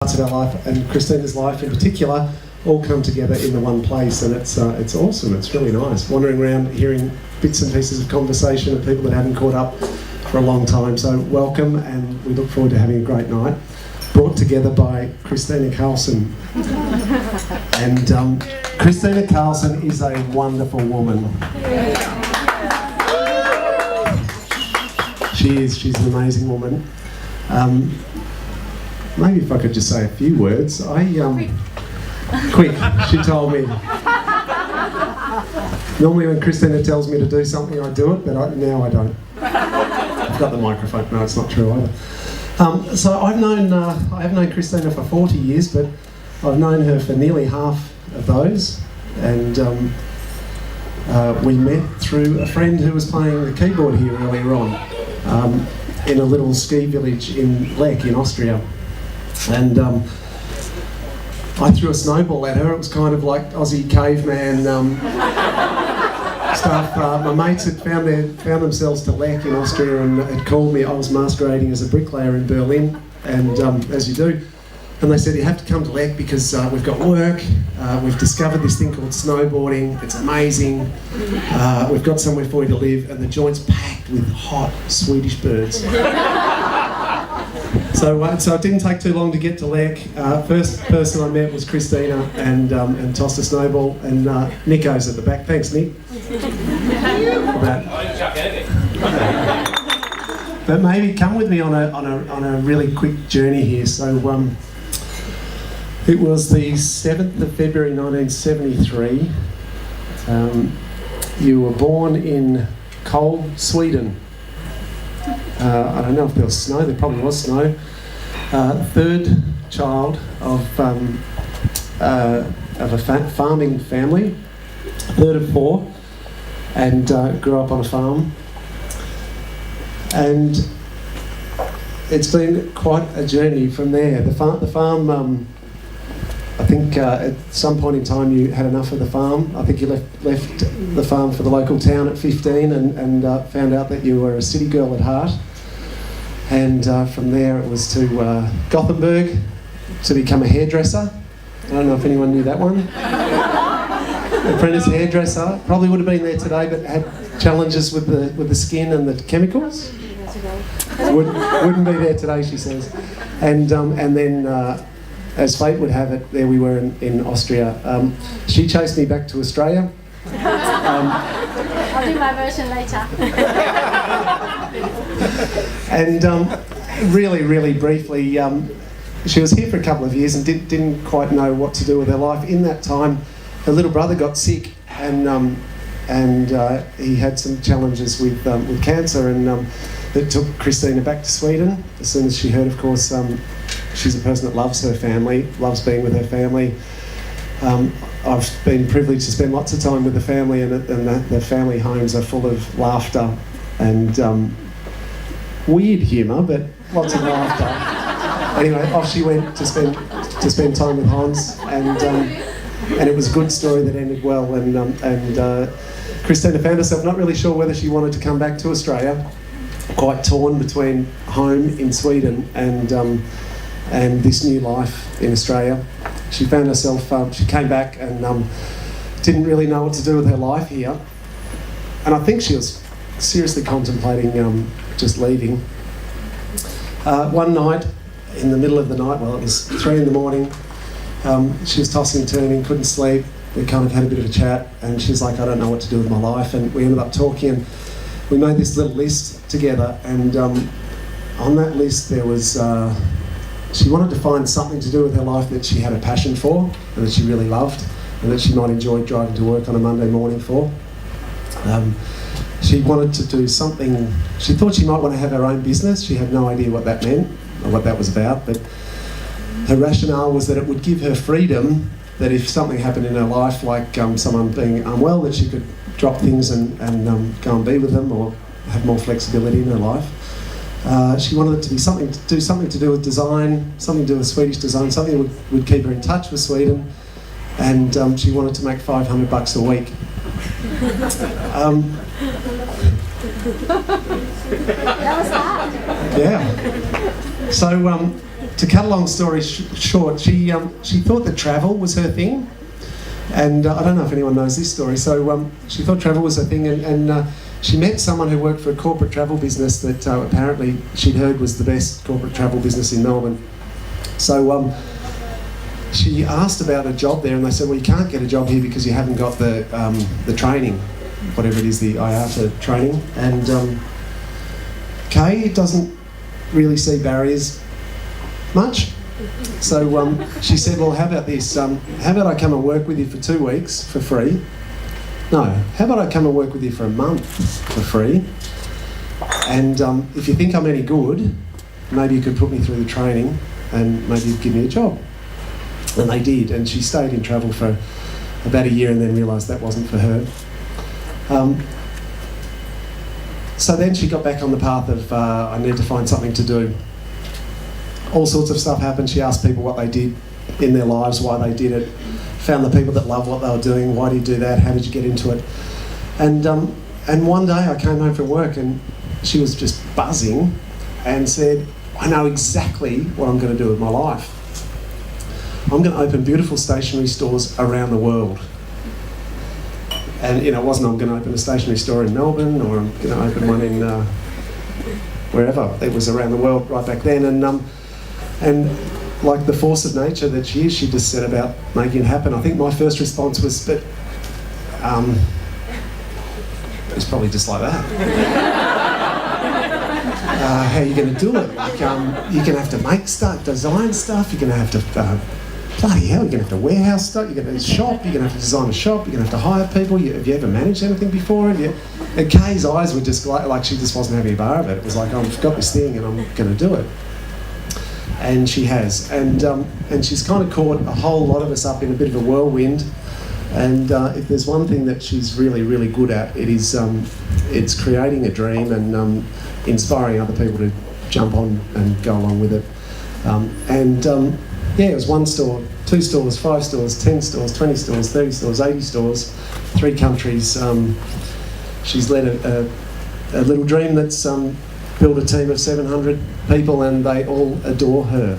parts of our life, and Christina's life in particular, all come together in the one place, and it's awesome. It's really nice wandering around, hearing bits and pieces of conversation of people that haven't caught up for a long time. So welcome, and we look forward to having a great night, brought together by Christina Carlson. And Christina Carlson is a wonderful woman. She's an amazing woman. Maybe if I could just say a few words. Quick, she told me. Normally when Christina tells me to do something, I do it, but now I don't. I've got the microphone. No, it's not true either. So I have known Christina for 40 years, but I've known her for nearly half of those, and we met through a friend who was playing the keyboard here earlier on, in a little ski village in Lech in Austria. And I threw a snowball at her. It was kind of like Aussie caveman stuff. My mates had found themselves to Lech in Austria and had called me. I was masquerading as a bricklayer in Berlin, and as you do. And they said, you have to come to Lech because we've got work, we've discovered this thing called snowboarding, it's amazing, we've got somewhere for you to live, and the joint's packed with hot Swedish birds. So it didn't take too long to get to Lech. First person I met was Christina, and tossed a snowball, and Nico's at the back. Thanks, Nick. But maybe come with me on a really quick journey here. So it was the 7th of February 1973. You were born in cold Sweden. I don't know if there was snow. There probably was snow. Third child of a farming family, third of four, and grew up on a farm. And it's been quite a journey from there. The farm. I think at some point in time you had enough of the farm. I think you left the farm for the local town at 15 and found out that you were a city girl at heart. And from there it was to Gothenburg to become a hairdresser. I don't know if anyone knew that one. Apprentice hairdresser. Probably would have been there today, but had challenges with the skin and the chemicals. Wouldn't be there today, she says. And then, as fate would have it, there we were in Austria. She chased me back to Australia. I'll do my version later. And really, really briefly, she was here for a couple of years and didn't quite know what to do with her life. In that time, her little brother got sick, and he had some challenges with cancer, and that took Christina back to Sweden. As soon as she heard, of course, she's a person that loves her family, loves being with her family. I've been privileged to spend lots of time with the family, and the family homes are full of laughter and weird humour, but lots of laughter. Anyway, off she went to spend time with Hans, and it was a good story that ended well. And Christina found herself not really sure whether she wanted to come back to Australia, quite torn between home in Sweden and this new life in Australia. She found herself, she came back and didn't really know what to do with her life here. And I think she was seriously contemplating just leaving. One night, in the middle of the night, well, it was 3 in the morning, she was tossing and turning, couldn't sleep. We kind of had a bit of a chat, and she's like, I don't know what to do with my life. And we ended up talking, and we made this little list together, and on that list there was, she wanted to find something to do with her life that she had a passion for, and that she really loved, and that she might enjoy driving to work on a Monday morning for. She wanted to do something, she thought she might want to have her own business. She had no idea what that meant, or what that was about, but her rationale was that it would give her freedom, that if something happened in her life, like someone being unwell, that she could drop things and go and be with them, or have more flexibility in her life. She wanted it to be something to do with design, something to do with Swedish design, something that would keep her in touch with Sweden, and she wanted to make $500 a week. That was hard. Yeah. So to cut a long story short, she thought that travel was her thing, and I don't know if anyone knows this story. So she thought travel was her thing, and she met someone who worked for a corporate travel business that apparently she'd heard was the best corporate travel business in Melbourne. So she asked about a job there, and they said, well, you can't get a job here because you haven't got the training, whatever it is, the IATA training. And Kay doesn't really see barriers much. So she said, well, how about this? How about I come and work with you for 2 weeks for free? No, how about I come and work with you for a month for free? And if you think I'm any good, maybe you could put me through the training and maybe you'd give me a job. And they did, and she stayed in travel for about a year and then realised that wasn't for her. So then she got back on the path of, I need to find something to do. All sorts of stuff happened. She asked people what they did in their lives, why they did it, found the people that loved what they were doing. Why do you do that? How did you get into it? And one day I came home from work and she was just buzzing and said, I know exactly what I'm going to do with my life. I'm going to open beautiful stationery stores around the world. And it wasn't I'm going to open a stationery store in Melbourne or I'm going to open one in wherever. It was around the world right back then. And like the force of nature that she is, she just set about making it happen. I think my first response was, but it's probably just like that. How are you going to do it? Like, you're going to have to make stuff, design stuff, you're going to have to, bloody hell, you're going to have to warehouse stuff, you're going to shop, you're going to have to design a shop, you're going to have to hire people. Have you ever managed anything before? And Kay's eyes were just like she just wasn't having a bar of it. It was like, I've got this thing and I'm going to do it. And she has, and she's kind of caught a whole lot of us up in a bit of a whirlwind. And if there's one thing that she's really, really good at, it is it's creating a dream and inspiring other people to jump on and go along with it. It was 1 store, 2 stores, 5 stores, 10 stores, 20 stores, 30 stores, 80 stores, 3 countries. She's led a little dream that's built a team of 700 people and they all adore her.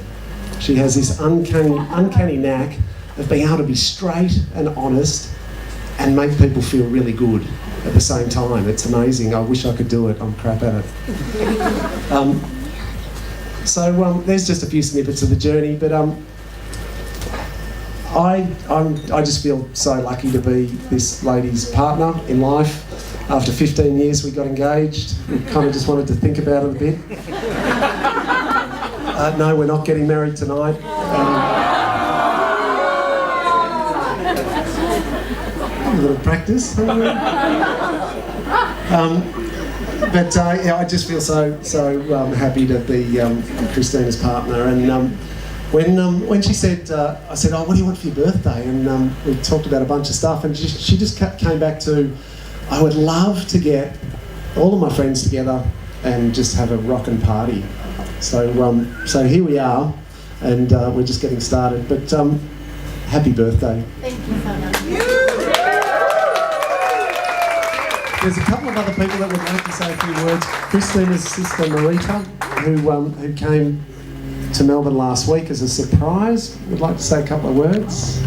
She has this uncanny knack of being able to be straight and honest and make people feel really good at the same time. It's amazing. I wish I could do it. I'm crap at it. So there's just a few snippets of the journey, but I just feel so lucky to be this lady's partner in life. After 15 years we got engaged. We kind of just wanted to think about it a bit. No, we're not getting married tonight. A little practice. I just feel so happy to be Christina's partner. And when she said, I said, oh, what do you want for your birthday? And we talked about a bunch of stuff, and she just came back to, I would love to get all of my friends together and just have a rockin' party. So here we are, and we're just getting started. But happy birthday. Thank you so much. There's a couple of other people that would like to say a few words. Christina's sister Marita, who came to Melbourne last week as a surprise, would like to say a couple of words.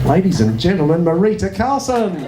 Ladies and gentlemen, Marita Carlson.